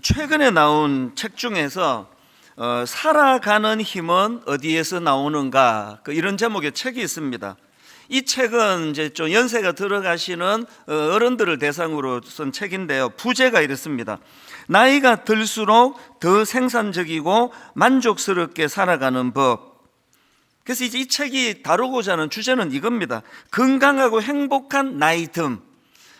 최근에 나온 책 중에서 살아가는 힘은 어디에서 나오는가, 이런 제목의 책이 있습니다. 이 책은 이제 좀 연세가 들어가시는 어른들을 대상으로 쓴 책인데요. 부제가 이렇습니다. 나이가 들수록 더 생산적이고 만족스럽게 살아가는 법. 그래서 이제 이 책이 다루고자 하는 주제는 이겁니다. 건강하고 행복한 나이듦.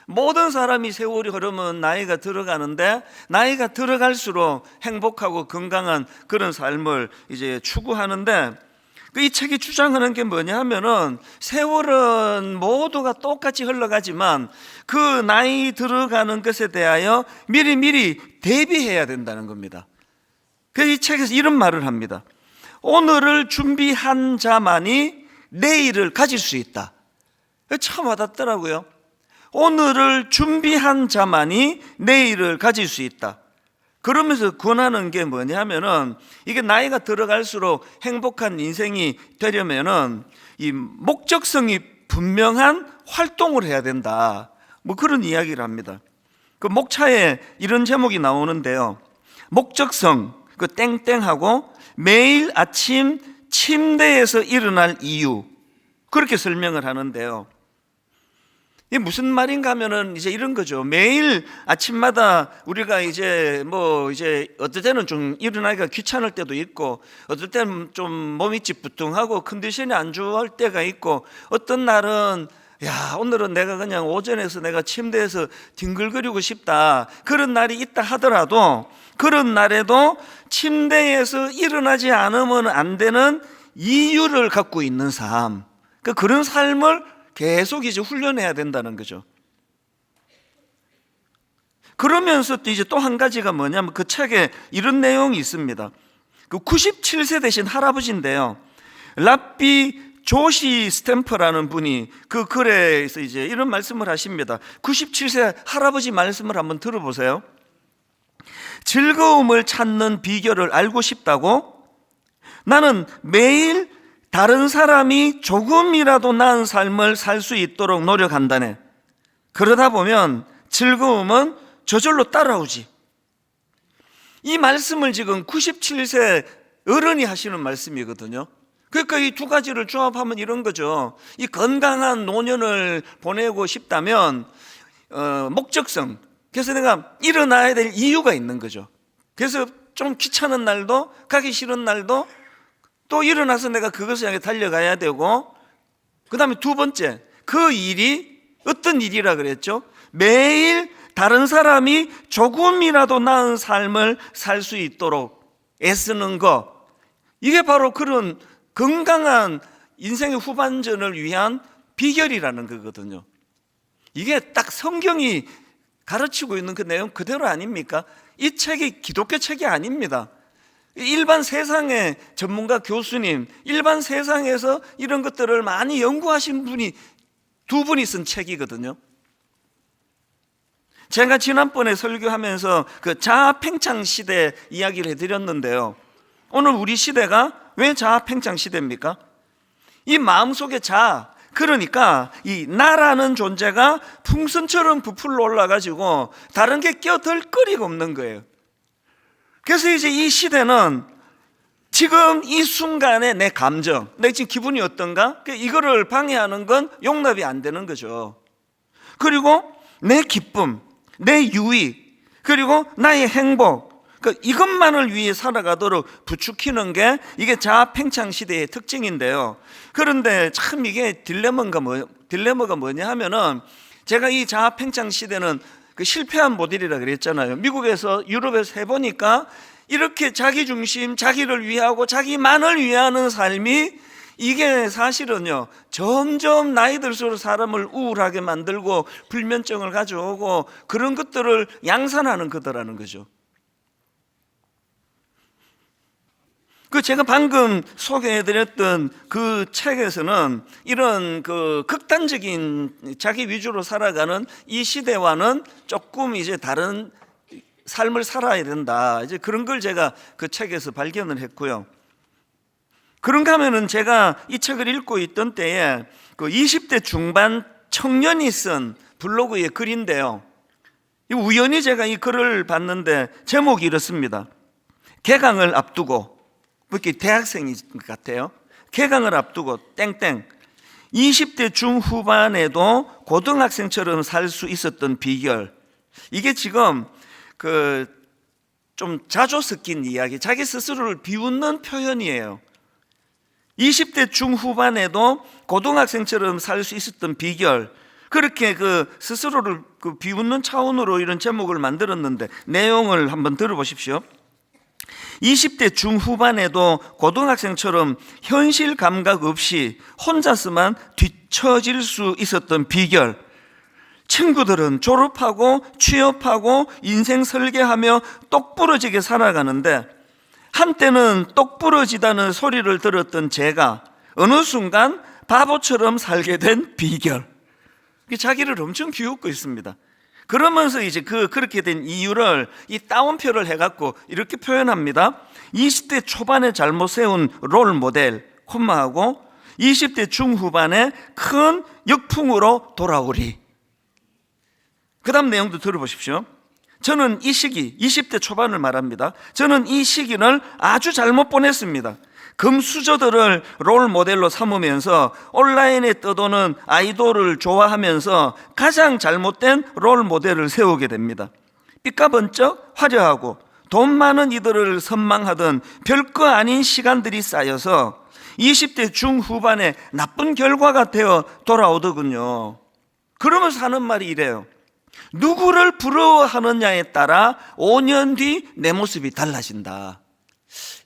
모든 사람이 세월이 흐르면 나이가 들어가는데, 나이가 들어갈수록 행복하고 건강한 그런 삶을 이제 추구하는데, 이 책이 주장하는 게 뭐냐 하면은, 세월은 모두가 똑같이 흘러가지만 그 나이 들어가는 것에 대하여 미리미리 대비해야 된다는 겁니다. 그래서 이 책에서 이런 말을 합니다. 오늘을 준비한 자만이 내일을 가질 수 있다. 참 와닿더라고요. 오늘을 준비한 자만이 내일을 가질 수 있다. 그러면서 권하는 게 뭐냐면은, 이게 나이가 들어갈수록 행복한 인생이 되려면은 이 목적성이 분명한 활동을 해야 된다. 그런 이야기를 합니다. 그 목차에 이런 제목이 나오는데요. 목적성, 땡땡하고 매일 아침 침대에서 일어날 이유, 그렇게 설명을 하는데요. 이게 무슨 말인가 하면은 이제 이런 거죠. 매일 아침마다 우리가 이제 어떨 때는 좀 일어나기가 귀찮을 때도 있고, 어떨 때는 좀 몸이 찌뿌둥하고 컨디션이 안 좋을 때가 있고, 어떤 날은 오늘은 내가 그냥 오전에서 내가 침대에서 뒹굴거리고 싶다, 그런 날이 있다 하더라도, 그런 날에도 침대에서 일어나지 않으면 안 되는 이유를 갖고 있는 삶, 그런 삶을 계속 이제 훈련해야 된다는 거죠. 그러면서 또 이제 또 한 가지가 뭐냐면, 그 책에 이런 내용이 있습니다. 97세 되신 할아버지인데요. 랍비 조시 스탬퍼라는 분이 그 글에서 이제 이런 말씀을 하십니다. 97세 할아버지 말씀을 한번 들어보세요. 즐거움을 찾는 비결을 알고 싶다고? 나는 매일 다른 사람이 조금이라도 나은 삶을 살 수 있도록 노력한다네. 그러다 보면 즐거움은 저절로 따라오지. 이 말씀을 지금 97세 어른이 하시는 말씀이거든요. 그러니까 이 두 가지를 조합하면 이런 거죠. 이 건강한 노년을 보내고 싶다면 목적성, 그래서 내가 일어나야 될 이유가 있는 거죠. 그래서 좀 귀찮은 날도, 가기 싫은 날도 또 일어나서 내가 그것을 향해 달려가야 되고, 그 다음에 두 번째, 그 일이 어떤 일이라 그랬죠? 매일 다른 사람이 조금이라도 나은 삶을 살 수 있도록 애쓰는 것, 이게 바로 그런 건강한 인생의 후반전을 위한 비결이라는 거거든요. 이게 딱 성경이 가르치고 있는 그 내용 그대로 아닙니까? 이 책이 기독교 책이 아닙니다. 일반 세상의 전문가 교수님, 일반 세상에서 이런 것들을 많이 연구하신 분이 두 분이 쓴 책이거든요. 제가 지난번에 설교하면서 그 자아팽창 시대 이야기를 해드렸는데요. 오늘 우리 시대가 왜 자아팽창 시대입니까? 이 마음속의 자아, 그러니까 이 나라는 존재가 풍선처럼 부풀러 올라가지고 다른 게 껴들 거리가 없는 거예요. 그래서 이제 이 시대는 지금 이 순간에 내 감정, 내 지금 기분이 어떤가? 이거를 방해하는 건 용납이 안 되는 거죠. 그리고 내 기쁨, 내 유익, 그리고 나의 행복, 이것만을 위해 살아가도록 부추기는 게 이게 자아팽창 시대의 특징인데요. 그런데 참 이게 딜레마가 뭐냐 하면은, 제가 이 자아팽창 시대는 실패한 모델이라 그랬잖아요. 미국에서, 유럽에서 해보니까 이렇게 자기 중심, 자기를 위하고 자기만을 위하는 삶이, 이게 사실은요, 점점 나이 들수록 사람을 우울하게 만들고 불면증을 가져오고 그런 것들을 양산하는 거더라는 거죠. 제가 방금 소개해드렸던 그 책에서는 이런 극단적인 자기 위주로 살아가는 이 시대와는 조금 이제 다른 삶을 살아야 된다, 이제 그런 걸 제가 그 책에서 발견을 했고요. 그런가 하면은 제가 이 책을 읽고 있던 때에 20대 중반 청년이 쓴 블로그의 글인데요. 우연히 제가 이 글을 봤는데 제목이 이렇습니다. 개강을 앞두고, 이렇게 대학생인 것 같아요. 개강을 앞두고 땡땡 20대 중후반에도 고등학생처럼 살 수 있었던 비결. 이게 지금 좀 자조 섞인 이야기, 자기 스스로를 비웃는 표현이에요. 20대 중후반에도 고등학생처럼 살 수 있었던 비결, 그렇게 스스로를 비웃는 차원으로 이런 제목을 만들었는데 내용을 한번 들어보십시오. 20대 중후반에도 고등학생처럼 현실 감각 없이 혼자서만 뒤처질 수 있었던 비결. 친구들은 졸업하고 취업하고 인생 설계하며 똑부러지게 살아가는데 한때는 똑부러지다는 소리를 들었던 제가 어느 순간 바보처럼 살게 된 비결. 자기를 엄청 비웃고 있습니다. 그러면서 이제 그렇게 된 이유를 이 따옴표를 해갖고 이렇게 표현합니다. 20대 초반에 잘못 세운 롤 모델, 콤마하고 20대 중후반에 큰 역풍으로 돌아오리. 그 다음 내용도 들어보십시오. 저는 이 시기, 20대 초반을 말합니다. 저는 이 시기를 아주 잘못 보냈습니다. 금수저들을 롤 모델로 삼으면서 온라인에 떠도는 아이돌을 좋아하면서 가장 잘못된 롤 모델을 세우게 됩니다. 삐까번쩍 화려하고 돈 많은 이들을 선망하던 별거 아닌 시간들이 쌓여서 20대 중후반에 나쁜 결과가 되어 돌아오더군요. 그러면서 하는 말이 이래요. 누구를 부러워하느냐에 따라 5년 뒤 내 모습이 달라진다.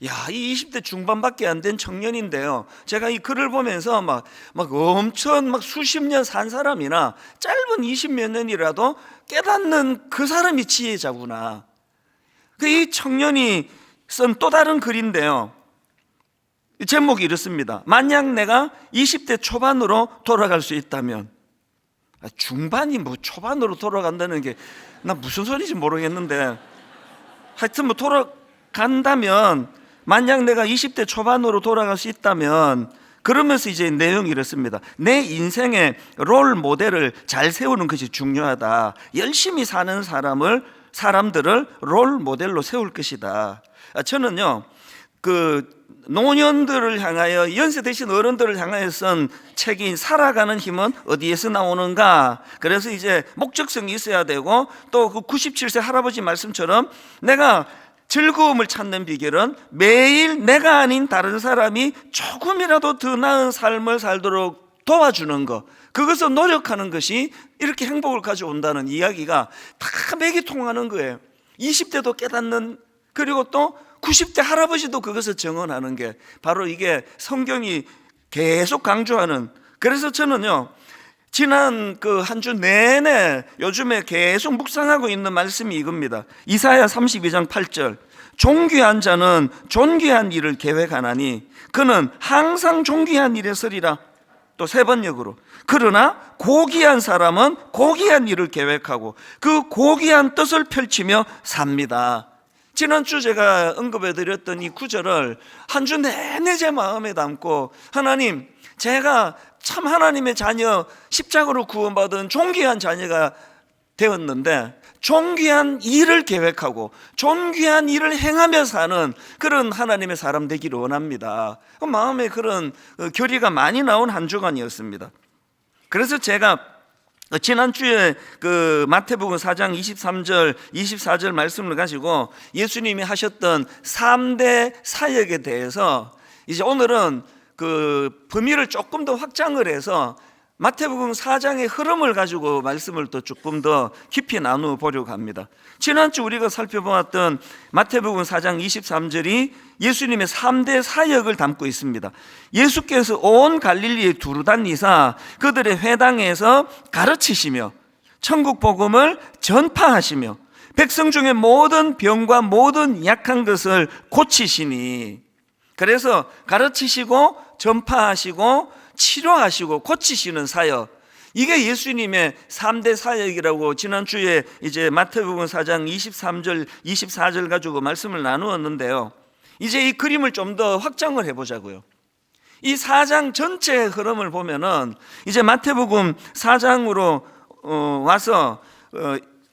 야, 이 20대 중반밖에 안 된 청년인데요. 제가 이 글을 보면서 막 엄청 수십 년 산 사람이나 짧은 20몇 년이라도 깨닫는 그 사람이 지혜자구나. 이 청년이 쓴 또 다른 글인데요. 제목이 이렇습니다. 만약 내가 20대 초반으로 돌아갈 수 있다면. 중반이 초반으로 돌아간다는 게 나 무슨 소리인지 모르겠는데 하여튼 돌아간다면, 만약 내가 20대 초반으로 돌아갈 수 있다면, 그러면서 이제 내용이 이렇습니다. 내 인생의 롤 모델을 잘 세우는 것이 중요하다. 열심히 사는 사람들을 롤 모델로 세울 것이다. 저는요, 노년들을 향하여, 연세 대신 어른들을 향하여 쓴 책인 살아가는 힘은 어디에서 나오는가. 그래서 이제 목적성이 있어야 되고, 또 97세 할아버지 말씀처럼 내가 즐거움을 찾는 비결은 매일 내가 아닌 다른 사람이 조금이라도 더 나은 삶을 살도록 도와주는 것, 그것을 노력하는 것이 이렇게 행복을 가져온다는 이야기가 다 맥이 통하는 거예요. 20대도 깨닫는, 그리고 또 90대 할아버지도 그것을 정언하는 게 바로 이게 성경이 계속 강조하는. 그래서 저는요, 지난 한 주 내내 요즘에 계속 묵상하고 있는 말씀이 이겁니다. 이사야 32장 8절. 존귀한 자는 존귀한 일을 계획하나니 그는 항상 존귀한 일에 서리라. 또 세 번역으로. 그러나 고귀한 사람은 고귀한 일을 계획하고 그 고귀한 뜻을 펼치며 삽니다. 지난주 제가 언급해드렸던 이 구절을 한 주 내내 제 마음에 담고, 하나님, 제가 참 하나님의 자녀, 십자가로 구원받은 존귀한 자녀가 되었는데 존귀한 일을 계획하고 존귀한 일을 행하며 사는 그런 하나님의 사람 되기를 원합니다. 마음에 그런 결의가 많이 나온 한 주간이었습니다. 그래서 제가 지난주에 마태복음 4장 23절 24절 말씀을 가지고 예수님이 하셨던 3대 사역에 대해서 이제 오늘은 범위를 조금 더 확장을 해서 마태복음 4장의 흐름을 가지고 말씀을 또 조금 더 깊이 나누어 보려고 합니다. 지난주 우리가 살펴보았던 마태복음 4장 23절이 예수님의 3대 사역을 담고 있습니다. 예수께서 온 갈릴리에 두루 다니사 그들의 회당에서 가르치시며 천국 복음을 전파하시며 백성 중에 모든 병과 모든 약한 것을 고치시니. 그래서 가르치시고 전파하시고 치료하시고 고치시는 사역, 이게 예수님의 3대 사역이라고 지난주에 이제 마태복음 4장 23절 24절 가지고 말씀을 나누었는데요. 이제 이 그림을 좀 더 확장을 해보자고요. 이 4장 전체의 흐름을 보면은 이제 마태복음 4장으로 와서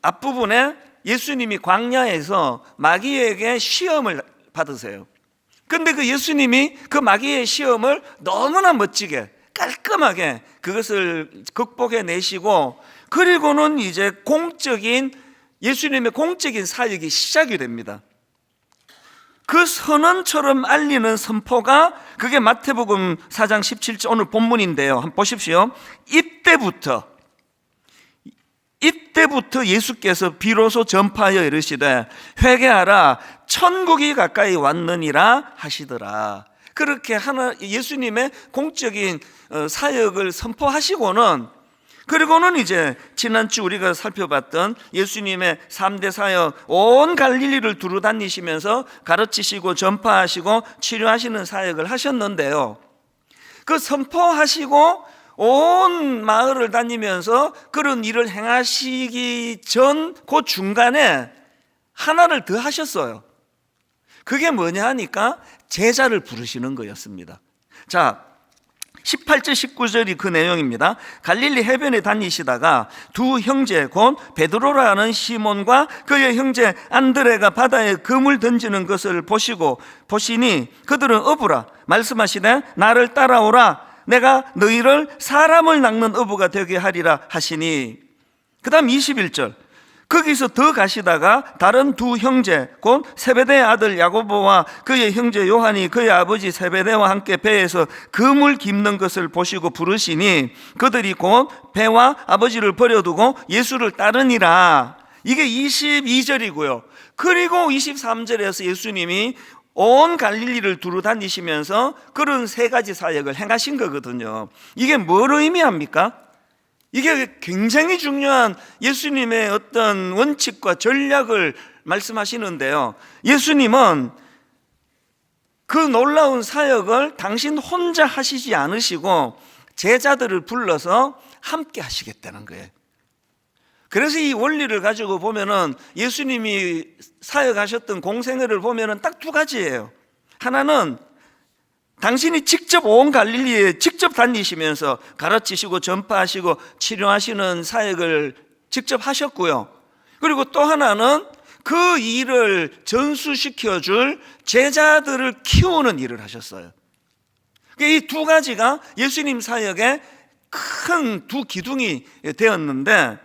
앞부분에 예수님이 광야에서 마귀에게 시험을 받으세요. 근데 그 예수님이 그 마귀의 시험을 너무나 멋지게 깔끔하게 그것을 극복해 내시고, 그리고는 이제 예수님의 공적인 사역이 시작이 됩니다. 그 선언처럼 알리는 선포가 그게 마태복음 4장 17절 오늘 본문인데요. 한번 보십시오. 이때부터 예수께서 비로소 전파하여 이르시되 회개하라 천국이 가까이 왔느니라 하시더라. 그렇게 예수님의 공적인 사역을 선포하시고는, 그리고는 이제 지난주 우리가 살펴봤던 예수님의 3대 사역, 온 갈릴리를 두루 다니시면서 가르치시고 전파하시고 치료하시는 사역을 하셨는데요, 그 선포하시고 온 마을을 다니면서 그런 일을 행하시기 전 그 중간에 하나를 더 하셨어요. 그게 뭐냐 하니까 제자를 부르시는 거였습니다. 자, 18절 19절이 그 내용입니다. 갈릴리 해변에 다니시다가 두 형제 곧 베드로라는 시몬과 그의 형제 안드레가 바다에 그물 던지는 것을 보시니 그들은 어부라 말씀하시되 나를 따라오라 내가 너희를 사람을 낚는 어부가 되게 하리라 하시니, 그 다음 21절 거기서 더 가시다가 다른 두 형제 곧 세베대의 아들 야고보와 그의 형제 요한이 그의 아버지 세베대와 함께 배에서 그물 깁는 것을 보시고 부르시니 그들이 곧 배와 아버지를 버려두고 예수를 따르니라. 이게 22절이고요. 그리고 23절에서 예수님이 온 갈릴리를 두루 다니시면서 그런 세 가지 사역을 행하신 거거든요. 이게 뭘 의미합니까? 이게 굉장히 중요한 예수님의 어떤 원칙과 전략을 말씀하시는데요, 예수님은 그 놀라운 사역을 당신 혼자 하시지 않으시고 제자들을 불러서 함께 하시겠다는 거예요. 그래서 이 원리를 가지고 보면은 예수님이 사역하셨던 공생애를 보면은 딱 두 가지예요. 하나는 당신이 직접 온 갈릴리에 직접 다니시면서 가르치시고 전파하시고 치료하시는 사역을 직접 하셨고요. 그리고 또 하나는 그 일을 전수시켜 줄 제자들을 키우는 일을 하셨어요. 이 두 가지가 예수님 사역의 큰 두 기둥이 되었는데,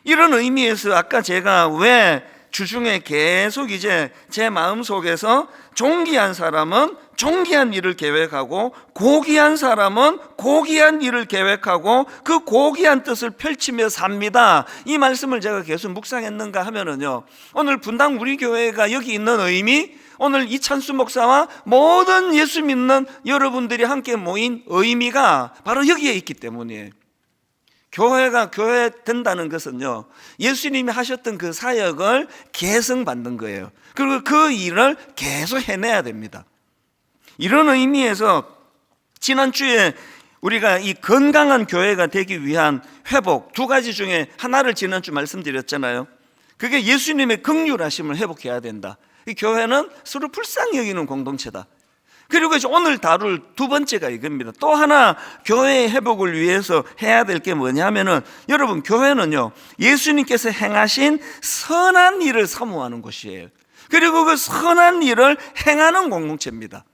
이런 의미에서 아까 제가 왜 주중에 계속 이제 제 마음속에서 존귀한 사람은 존귀한 일을 계획하고 고귀한 사람은 고귀한 일을 계획하고 그 고귀한 뜻을 펼치며 삽니다, 이 말씀을 제가 계속 묵상했는가 하면은요, 오늘 분당 우리 교회가 여기 있는 의미, 오늘 이찬수 목사와 모든 예수 믿는 여러분들이 함께 모인 의미가 바로 여기에 있기 때문이에요. 교회가 교회 된다는 것은요, 예수님이 하셨던 그 사역을 계승받는 거예요. 그리고 그 일을 계속 해내야 됩니다. 이런 의미에서 지난주에 우리가 이 건강한 교회가 되기 위한 회복 두 가지 중에 하나를 지난주 말씀드렸잖아요. 그게 예수님의 긍휼하심을 회복해야 된다. 이 교회는 서로 불쌍히 여기는 공동체다. 그리고 이제 오늘 다룰 두 번째가 이겁니다. 또 하나 교회의 회복을 위해서 해야 될 게 뭐냐면은, 여러분, 교회는요, 예수님께서 행하신 선한 일을 사모하는 곳이에요. 그리고 그 선한 일을 행하는 공동체입니다.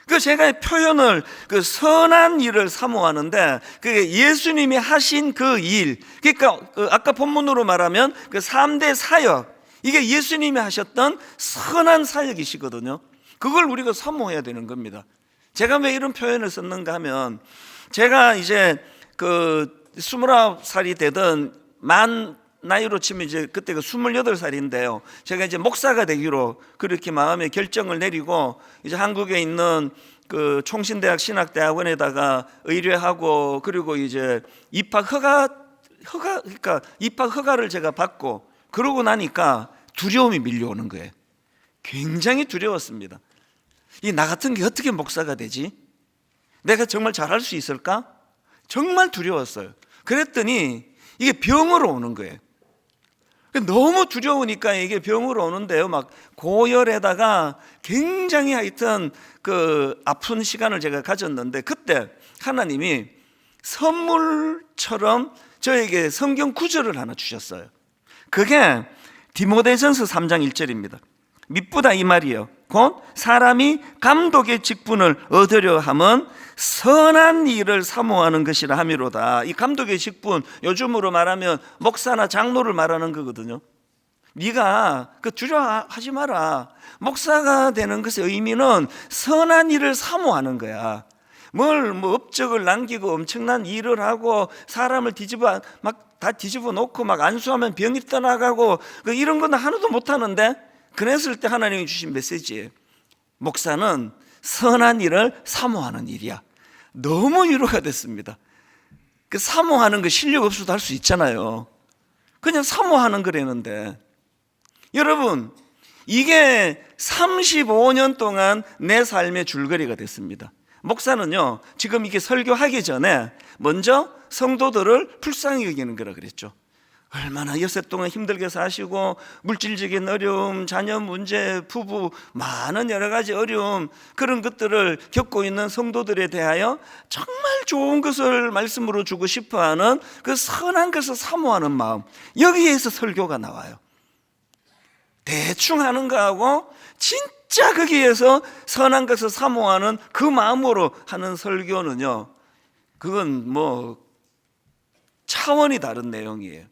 그 제가 표현을 그 선한 일을 사모하는데, 그게 예수님이 하신 그 일, 그러니까 아까 본문으로 말하면 그 3대 사역, 이게 예수님이 하셨던 선한 사역이시거든요. 그걸 우리가 사모해야 되는 겁니다. 제가 왜 이런 표현을 썼는가 하면, 제가 이제 그 29살이 되던 만 나이로 치면 이제 그때가 28살인데요. 제가 이제 목사가 되기로 그렇게 마음의 결정을 내리고 이제 한국에 있는 그 총신대학 신학대학원에다가 의뢰하고, 그리고 이제 그러니까 입학 허가를 제가 받고, 그러고 나니까 두려움이 밀려오는 거예요. 굉장히 두려웠습니다. 나 같은 게 어떻게 목사가 되지? 내가 정말 잘할 수 있을까? 정말 두려웠어요. 그랬더니 이게 병으로 오는 거예요. 너무 두려우니까 이게 병으로 오는데요, 막 고열에다가 굉장히 하여튼 그 아픈 시간을 제가 가졌는데, 그때 하나님이 선물처럼 저에게 성경 구절을 하나 주셨어요. 그게 디모데전서 3장 1절입니다. 미쁘다 이 말이요, 곧 사람이 감독의 직분을 얻으려 함은 선한 일을 사모하는 것이라 함이로다. 이 감독의 직분, 요즘으로 말하면 목사나 장로를 말하는 거거든요. 네가 그 두려워하지 마라. 목사가 되는 것의 의미는 선한 일을 사모하는 거야. 뭘 업적을 남기고 엄청난 일을 하고 사람을 막 다 뒤집어 놓고 막 안수하면 병이 떠나가고 이런 건 하나도 못 하는데, 그랬을 때 하나님이 주신 메시지예요. 목사는 선한 일을 사모하는 일이야. 너무 위로가 됐습니다. 그 사모하는 거 실력 없어도 할 수 있잖아요. 그냥 사모하는 거라는데, 여러분, 이게 35년 동안 내 삶의 줄거리가 됐습니다. 목사는요, 지금 이게 설교하기 전에 먼저 성도들을 불쌍히 여기는 거라 그랬죠. 얼마나 엿새 동안 힘들게 사시고 물질적인 어려움, 자녀 문제, 부부 많은 여러 가지 어려움, 그런 것들을 겪고 있는 성도들에 대하여 정말 좋은 것을 말씀으로 주고 싶어하는 그 선한 것을 사모하는 마음, 여기에서 설교가 나와요. 대충 하는 거하고 진짜 거기에서 선한 것을 사모하는 그 마음으로 하는 설교는요, 그건 차원이 다른 내용이에요.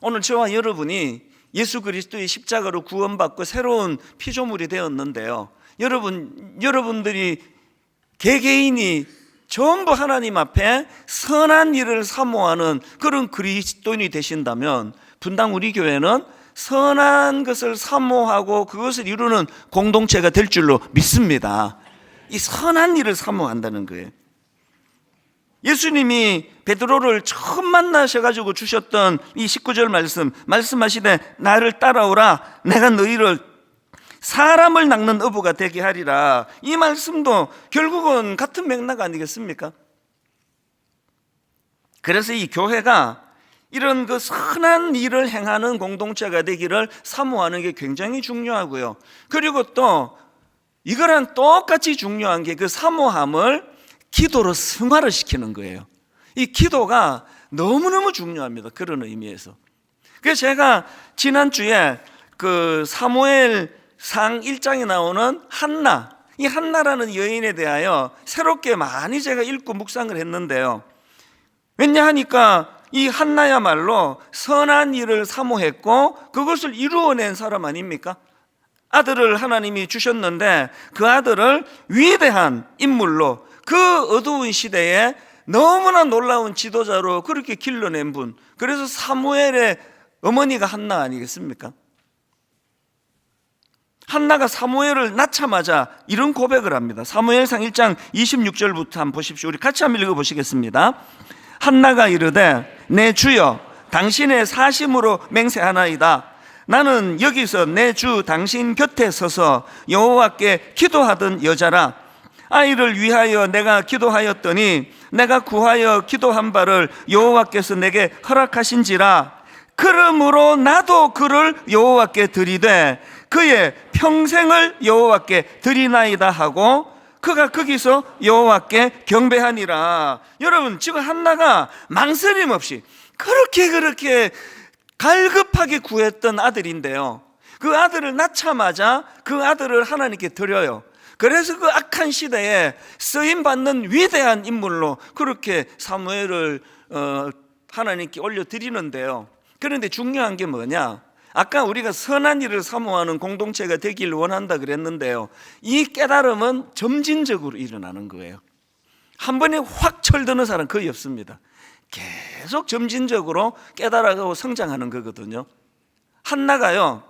오늘 저와 여러분이 예수 그리스도의 십자가로 구원받고 새로운 피조물이 되었는데요, 여러분들이 개개인이 전부 하나님 앞에 선한 일을 사모하는 그런 그리스도인이 되신다면, 분당 우리 교회는 선한 것을 사모하고 그것을 이루는 공동체가 될 줄로 믿습니다. 이 선한 일을 사모한다는 거예요. 예수님이 베드로를 처음 만나셔가지고 주셨던 이 19절 말씀하시되 나를 따라오라, 내가 너희를 사람을 낚는 어부가 되게 하리라. 이 말씀도 결국은 같은 맥락 아니겠습니까? 그래서 이 교회가 이런 그 선한 일을 행하는 공동체가 되기를 사모하는 게 굉장히 중요하고요. 그리고 또 이거랑 똑같이 중요한 게 그 사모함을 기도로 승화를 시키는 거예요. 이 기도가 너무너무 중요합니다. 그런 의미에서. 그래서 제가 지난주에 그 사무엘상 1장에 나오는 한나, 이 한나라는 여인에 대하여 새롭게 많이 제가 읽고 묵상을 했는데요. 왜냐 하니까 이 한나야말로 선한 일을 사모했고 그것을 이루어낸 사람 아닙니까? 아들을 하나님이 주셨는데 그 아들을 위대한 인물로, 그 어두운 시대에 너무나 놀라운 지도자로 그렇게 길러낸 분, 그래서 사무엘의 어머니가 한나 아니겠습니까? 한나가 사무엘을 낳자마자 이런 고백을 합니다. 사무엘상 1장 26절부터 한번 보십시오. 우리 같이 한번 읽어보시겠습니다. 한나가 이르되 내 주여 당신의 사심으로 맹세하나이다. 나는 여기서 내 주 당신 곁에 서서 여호와께 기도하던 여자라. 아이를 위하여 내가 기도하였더니 내가 구하여 기도한 바를 여호와께서 내게 허락하신지라. 그러므로 나도 그를 여호와께 드리되 그의 평생을 여호와께 드리나이다 하고 그가 거기서 여호와께 경배하니라. 여러분, 지금 한나가 망설임 없이 그렇게 갈급하게 구했던 아들인데요, 그 아들을 낳자마자 그 아들을 하나님께 드려요. 그래서 그 악한 시대에 쓰임받는 위대한 인물로 그렇게 사무엘을 하나님께 올려드리는데요. 그런데 중요한 게 뭐냐, 아까 우리가 선한 일을 사모하는 공동체가 되길 원한다 그랬는데요, 이 깨달음은 점진적으로 일어나는 거예요. 한 번에 확 철드는 사람 거의 없습니다. 계속 점진적으로 깨달아가고 성장하는 거거든요. 한나가요,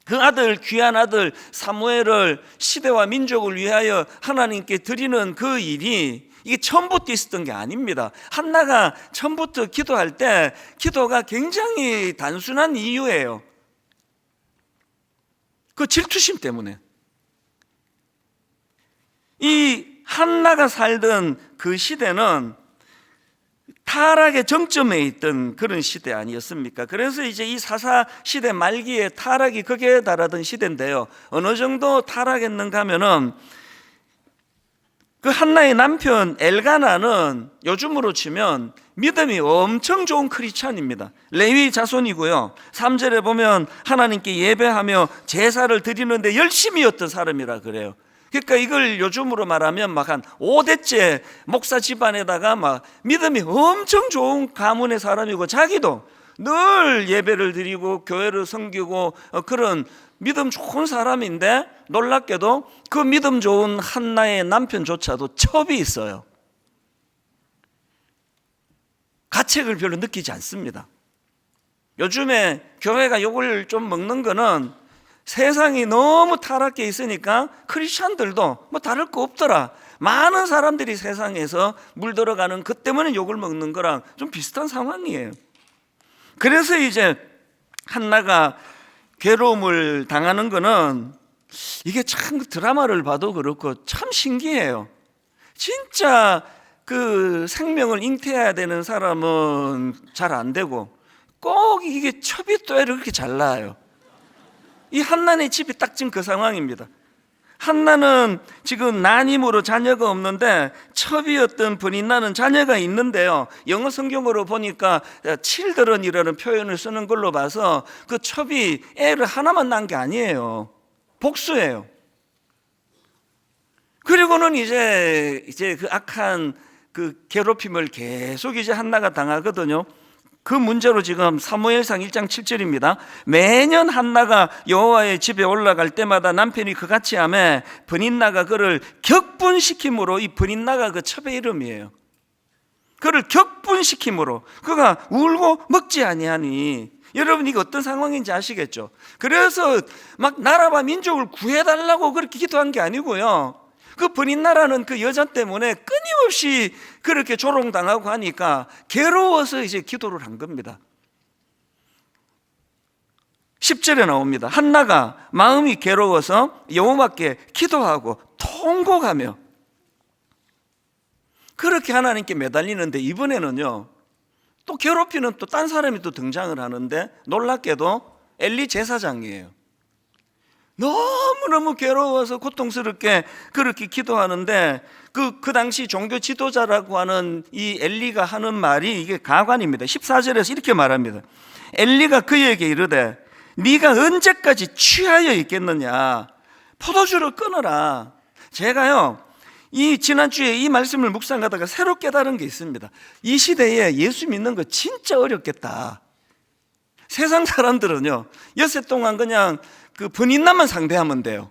그 아들, 귀한 아들 사무엘을 시대와 민족을 위하여 하나님께 드리는 그 일이 이게 처음부터 있었던 게 아닙니다. 한나가 처음부터 기도할 때 기도가 굉장히 단순한 이유예요. 그 질투심 때문에. 이 한나가 살던 그 시대는 타락의 정점에 있던 그런 시대 아니었습니까? 그래서 이제 이 사사 시대 말기에 타락이 극에 달하던 시대인데요, 어느 정도 타락했는가 하면은 그 한나의 남편 엘가나는 요즘으로 치면 믿음이 엄청 좋은 크리스찬입니다. 레위 자손이고요. 3절에 보면 하나님께 예배하며 제사를 드리는데 열심히였던 사람이라 그래요. 그러니까 이걸 요즘으로 말하면 막 한 5대째 목사 집안에다가 막 믿음이 엄청 좋은 가문의 사람이고, 자기도 늘 예배를 드리고 교회를 섬기고 그런 믿음 좋은 사람인데, 놀랍게도 그 믿음 좋은 한나의 남편조차도 첩이 있어요. 가책을 별로 느끼지 않습니다. 요즘에 교회가 욕을 좀 먹는 거는 세상이 너무 타락해 있으니까 크리스찬들도 뭐 다를 거 없더라, 많은 사람들이 세상에서 물들어가는 그 때문에 욕을 먹는 거랑 좀 비슷한 상황이에요. 그래서 이제 한나가 괴로움을 당하는 거는, 이게 참 드라마를 봐도 그렇고 참 신기해요. 진짜 그 생명을 잉태해야 되는 사람은 잘 안 되고, 꼭 이게 첩이 또 이렇게 잘 나와요. 이 한나의 집이 딱 지금 그 상황입니다. 한나는 지금 난임으로 자녀가 없는데, 첩이었던 브닌나는 자녀가 있는데요, 영어 성경으로 보니까 children이라는 표현을 쓰는 걸로 봐서 그 첩이 애를 하나만 낳은 게 아니에요. 복수예요. 그리고는 이제 그 악한 그 괴롭힘을 계속 이제 한나가 당하거든요. 그 문제로 지금 사무엘상 1장 7절입니다. 매년 한나가 여호와의 집에 올라갈 때마다 남편이 그같이 하매 브닌나가 그를 격분시킴으로, 이 브닌나가 그 첩의 이름이에요. 그를 격분시킴으로 그가 울고 먹지 아니하니, 여러분 이게 어떤 상황인지 아시겠죠? 그래서 막 나라와 민족을 구해달라고 그렇게 기도한 게 아니고요, 그 브닌나라는 그 여자 때문에 끊임없이 그렇게 조롱당하고 하니까 괴로워서 이제 기도를 한 겁니다. 10절에 나옵니다. 한나가 마음이 괴로워서 여호와께 기도하고 통곡하며, 그렇게 하나님께 매달리는데, 이번에는요 또 괴롭히는 또 딴 사람이 또 등장을 하는데, 놀랍게도 엘리 제사장이에요. 너무너무 괴로워서 고통스럽게 그렇게 기도하는데, 그 당시 종교 지도자라고 하는 이 엘리가 하는 말이 이게 가관입니다. 14절에서 이렇게 말합니다. 엘리가 그에게 이르되 네가 언제까지 취하여 있겠느냐, 포도주를 끊어라. 제가요 이 지난주에 이 말씀을 묵상하다가 새로 깨달은 게 있습니다. 이 시대에 예수 믿는 거 진짜 어렵겠다. 세상 사람들은요 엿새 동안 그냥 그 번인나만 상대하면 돼요.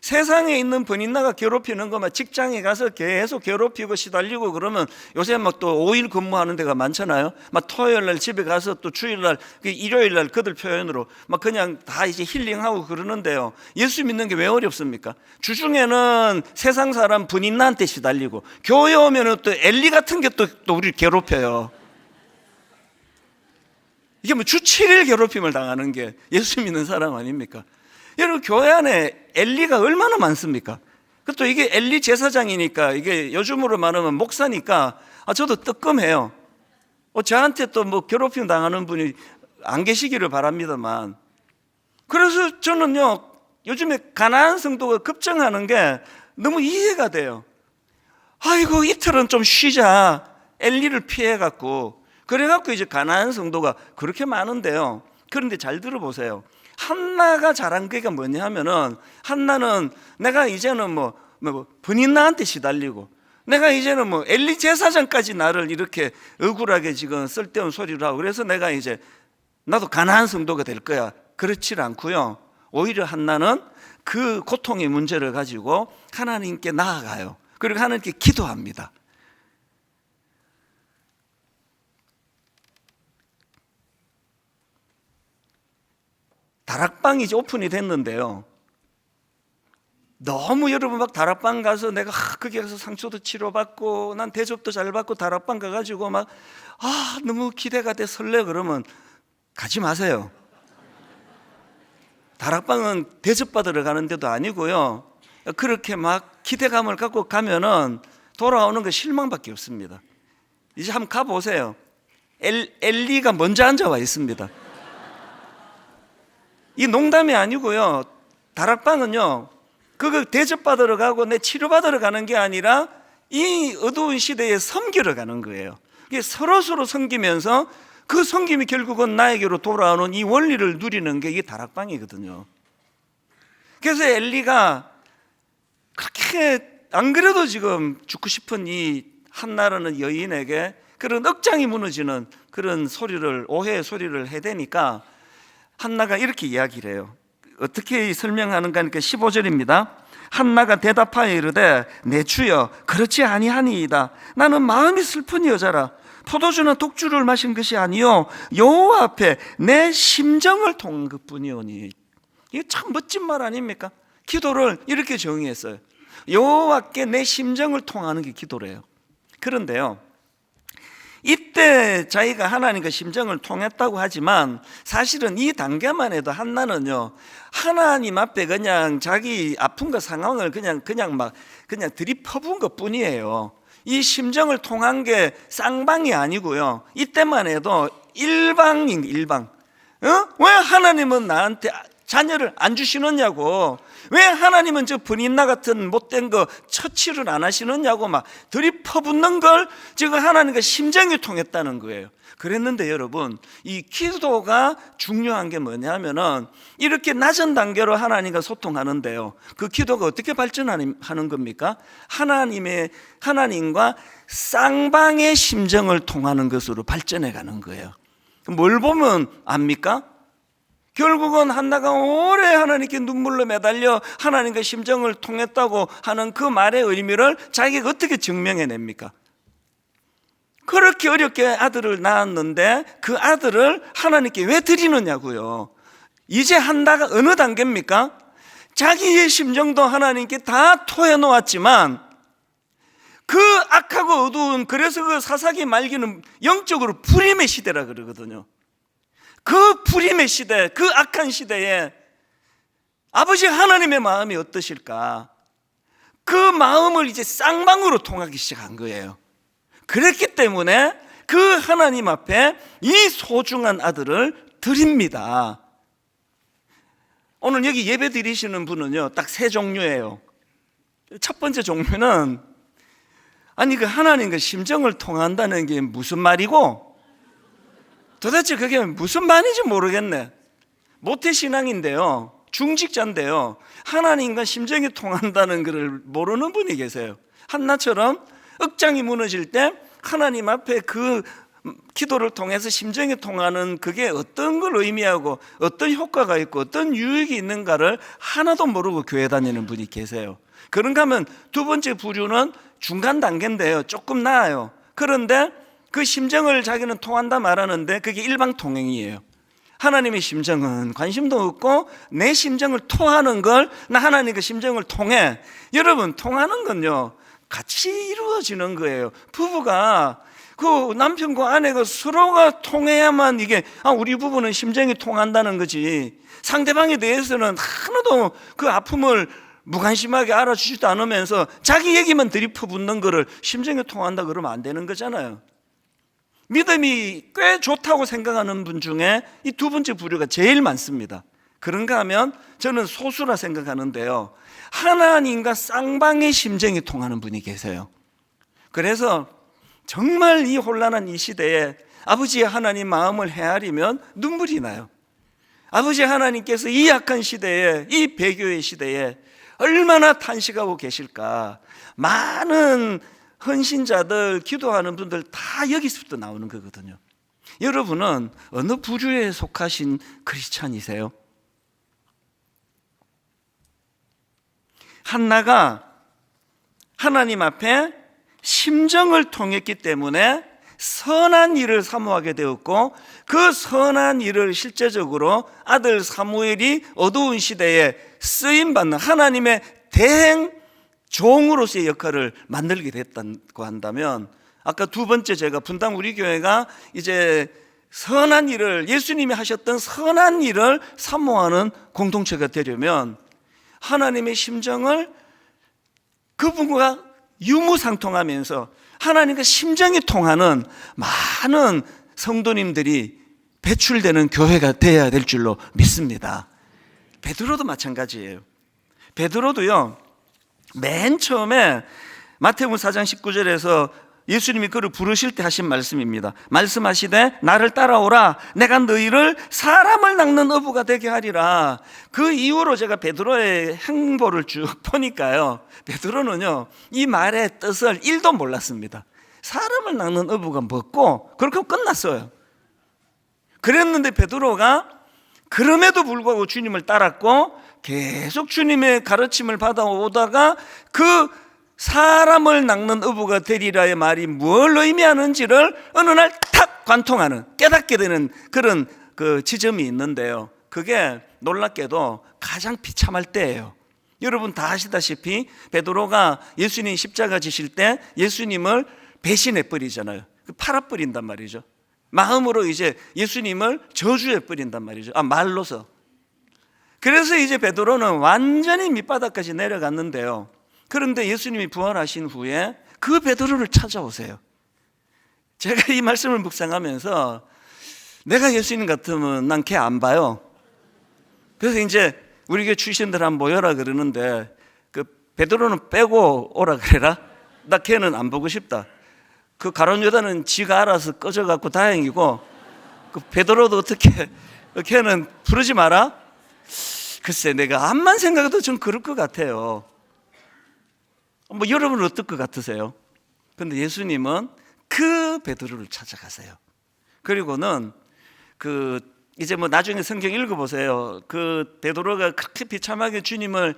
세상에 있는 번인나가 괴롭히는 거만 직장에 가서 계속 괴롭히고 시달리고 그러면, 요새 막 또 5일 근무하는 데가 많잖아요. 막 토요일 날 집에 가서 또 주일 날, 일요일 날 그들 표현으로 막 그냥 다 이제 힐링하고 그러는데요, 예수 믿는 게 왜 어렵습니까? 주중에는 세상 사람 번인나한테 시달리고, 교회 오면은 또 엘리 같은 게 또 우리를 괴롭혀요. 이게 뭐 주 7일 괴롭힘을 당하는 게 예수 믿는 사람 아닙니까? 여러분 교회 안에 엘리가 얼마나 많습니까? 또 이게 엘리 제사장이니까, 이게 요즘으로 말하면 목사니까 저도 뜨끔해요. 저한테 또 뭐 괴롭힘 당하는 분이 안 계시기를 바랍니다만, 그래서 저는요 요즘에 가나안 성도가 급증하는 게 너무 이해가 돼요. 아이고 이틀은 좀 쉬자, 엘리를 피해갖고. 그래갖고 이제 가나안 성도가 그렇게 많은데요, 그런데 잘 들어보세요. 한나가 잘한 게 뭐냐 하면은, 한나는 내가 이제는 뭐 번인나한테 시달리고, 내가 이제는 뭐 엘리 제사장까지 나를 이렇게 억울하게 지금 쓸데없는 소리를 하고, 그래서 내가 이제 나도 가나안 성도가 될 거야, 그렇지 않고요, 오히려 한나는 그 고통의 문제를 가지고 하나님께 나아가요. 그리고 하나님께 기도합니다. 다락방이 이제 오픈이 됐는데요, 너무 여러분 막 다락방 가서 내가 거기 가서 상처도 치료받고 난 대접도 잘 받고 다락방 가가지고 막 너무 기대가 돼 설레, 그러면 가지 마세요. 다락방은 대접받으러 가는 데도 아니고요, 그렇게 막 기대감을 갖고 가면은 돌아오는 거 실망밖에 없습니다. 이제 한번 가보세요. 엘리가 먼저 앉아와 있습니다. 이 농담이 아니고요, 다락방은요 그거 대접받으러 가고 내 치료받으러 가는 게 아니라 이 어두운 시대에 섬기러 가는 거예요. 이게 서로 섬기면서 그 섬김이 결국은 나에게로 돌아오는 이 원리를 누리는 게 이게 다락방이거든요. 그래서 엘리가 그렇게 안 그래도 지금 죽고 싶은 이 한나라는 여인에게 그런 억장이 무너지는 그런 소리를, 오해의 소리를 해대니까 한나가 이렇게 이야기를 해요. 어떻게 설명하는가 하니까 15절입니다. 한나가 대답하여 이르되 내 주여 그렇지 아니하니이다. 나는 마음이 슬픈 여자라. 포도주는 독주를 마신 것이 아니요 여호와 앞에 내 심정을 통한 것뿐이오니. 이게 참 멋진 말 아닙니까? 기도를 이렇게 정의했어요. 여호와께 내 심정을 통하는 게 기도래요. 그런데요, 이때 자기가 하나님과 심정을 통했다고 하지만 사실은 이 단계만 해도 한나는요, 하나님 앞에 그냥 자기 아픔과 상황을 그냥 들이퍼부은 것 뿐이에요. 이 심정을 통한 게 쌍방이 아니고요, 이때만 해도 일방. 왜 하나님은 나한테 자녀를 안 주시느냐고, 왜 하나님은 저 분인나 같은 못된 거 처치를 안 하시느냐고 막 들이퍼붓는 걸 지금 하나님과 심정이 통했다는 거예요. 그랬는데 여러분, 이 기도가 중요한 게 뭐냐면은 이렇게 낮은 단계로 하나님과 소통하는데요, 그 기도가 어떻게 발전하는 겁니까? 하나님과 쌍방의 심정을 통하는 것으로 발전해 가는 거예요. 뭘 보면 압니까? 결국은 한나가 오래 하나님께 눈물로 매달려 하나님과 심정을 통했다고 하는 그 말의 의미를 자기가 어떻게 증명해냅니까? 그렇게 어렵게 아들을 낳았는데 그 아들을 하나님께 왜 드리느냐고요. 이제 한나가 어느 단계입니까? 자기의 심정도 하나님께 다 토해놓았지만 그 악하고 어두운, 그래서 그 사사기 말기는 영적으로 불임의 시대라 그러거든요. 그 불임의 시대, 그 악한 시대에 아버지 하나님의 마음이 어떠실까? 그 마음을 이제 쌍방으로 통하기 시작한 거예요. 그랬기 때문에 그 하나님 앞에 이 소중한 아들을 드립니다. 오늘 여기 예배 드리시는 분은요, 딱 세 종류예요. 첫 번째 종류는, 아니 그 하나님과 심정을 통한다는 게 무슨 말이고 도대체 그게 무슨 말인지 모르겠네. 모태신앙인데요, 중직자인데요, 하나님과 심정이 통한다는 것을 모르는 분이 계세요. 한나처럼 억장이 무너질 때 하나님 앞에 그 기도를 통해서 심정이 통하는 그게 어떤 걸 의미하고 어떤 효과가 있고 어떤 유익이 있는가를 하나도 모르고 교회 다니는 분이 계세요. 그런가 하면 두 번째 부류는 중간 단계인데요, 조금 나아요. 그런데 그 심정을 자기는 통한다 말하는데 그게 일방통행이에요. 하나님의 심정은 관심도 없고 내 심정을 토하는 걸 나 하나님의 심정을 통해. 여러분, 통하는 건요 같이 이루어지는 거예요. 부부가 그 남편과 아내가 서로가 통해야만 이게 우리 부부는 심정이 통한다는 거지, 상대방에 대해서는 하나도 그 아픔을 무관심하게 알아주지도 않으면서 자기 얘기만 들이퍼붓는 거를 심정이 통한다 그러면 안 되는 거잖아요. 믿음이 꽤 좋다고 생각하는 분 중에 이 두 번째 부류가 제일 많습니다. 그런가 하면 저는 소수라 생각하는데요, 하나님과 쌍방의 심정이 통하는 분이 계세요. 그래서 정말 이 혼란한 이 시대에 아버지 하나님 마음을 헤아리면 눈물이 나요. 아버지 하나님께서 이 약한 시대에, 이 배교의 시대에 얼마나 탄식하고 계실까. 많은 헌신자들, 기도하는 분들 다 여기서부터 나오는 거거든요. 여러분은 어느 부류에 속하신 크리스찬이세요? 한나가 하나님 앞에 심정을 통했기 때문에 선한 일을 사모하게 되었고, 그 선한 일을 실제적으로 아들 사무엘이 어두운 시대에 쓰임받는 하나님의 대행 종으로서의 역할을 만들게 됐다고 한다면, 아까 두 번째 제가 분당 우리 교회가 이제 선한 일을, 예수님이 하셨던 선한 일을 사모하는 공동체가 되려면 하나님의 심정을 그분과 유무상통하면서 하나님과 심정이 통하는 많은 성도님들이 배출되는 교회가 되어야 될 줄로 믿습니다. 베드로도 마찬가지예요. 베드로도요, 맨 처음에 마태복음 4장 19절에서 예수님이 그를 부르실 때 하신 말씀입니다. 말씀하시되 나를 따라오라. 내가 너희를 사람을 낚는 어부가 되게 하리라. 그 이후로 제가 베드로의 행보를 쭉 보니까요, 베드로는요 이 말의 뜻을 1도 몰랐습니다. 사람을 낚는 어부가 뭐고, 그렇게 하고 끝났어요. 그랬는데 베드로가 그럼에도 불구하고 주님을 따랐고 계속 주님의 가르침을 받아오다가 그 사람을 낚는 어부가 되리라의 말이 뭘 의미하는지를 어느 날 탁 관통하는, 깨닫게 되는 그런 그 지점이 있는데요, 그게 놀랍게도 가장 비참할 때예요. 여러분 다 아시다시피 베드로가 예수님 십자가 지실 때 예수님을 배신해 버리잖아요. 팔아버린단 말이죠. 마음으로 이제 예수님을 저주해 버린단 말이죠. 말로서. 그래서 이제 베드로는 완전히 밑바닥까지 내려갔는데요, 그런데 예수님이 부활하신 후에 그 베드로를 찾아오세요. 제가 이 말씀을 묵상하면서 내가 예수님 같으면 난 걔 안 봐요. 그래서 이제 우리 교회 출신들 한번 모여라 그러는데 그 베드로는 빼고 오라 그래라. 나 걔는 안 보고 싶다. 그 가룟 유다는 지가 알아서 꺼져갖고 다행이고, 그 베드로도 어떻게 걔는 부르지 마라. 글쎄, 내가 암만 생각해도 좀 그럴 것 같아요. 뭐 여러분은 어떨 것 같으세요? 근데 예수님은 그 베드로를 찾아가세요. 그리고는 그 이제 뭐 나중에 성경 읽어보세요. 그 베드로가 그렇게 비참하게 주님을